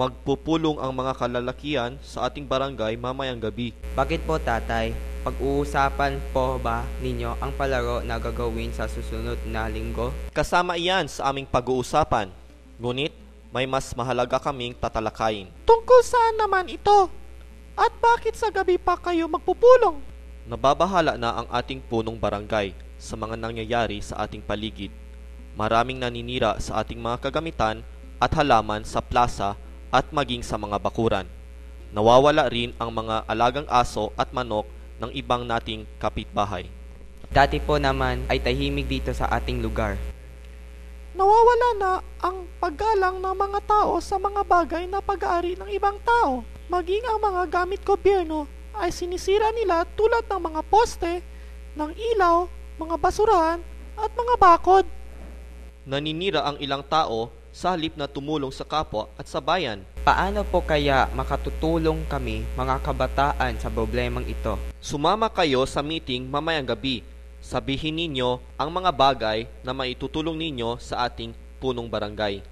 magpupulong ang mga kalalakihan sa ating barangay mamayang gabi. Bakit po, tatay? Pag-uusapan po ba ninyo ang palaro na gagawin sa susunod na linggo? Kasama iyan sa aming pag-uusapan, ngunit may mas mahalaga kaming tatalakayin. Tungkol saan naman ito? At bakit sa gabi pa kayo magpupulong? Nababahala na ang ating punong barangay sa mga nangyayari sa ating paligid. Maraming naninira sa ating mga kagamitan at halaman sa plaza at maging sa mga bakuran. Nawawala rin ang mga alagang aso at manok ng ibang nating kapitbahay. Dati po naman ay tahimik dito sa ating lugar. Nawawala na ang paggalang ng mga tao sa mga bagay na pag-aari ng ibang tao. Maging ang mga gamit gobyerno ay sinisira nila tulad ng mga poste, ng ilaw, mga basurahan at mga bakod. Naninira ang ilang tao sa halip na tumulong sa kapwa at sa bayan. Paano po kaya makatutulong kami mga kabataan sa problemang ito? Sumama kayo sa meeting mamayang gabi. Sabihin ninyo ang mga bagay na maitutulong ninyo sa ating punong barangay.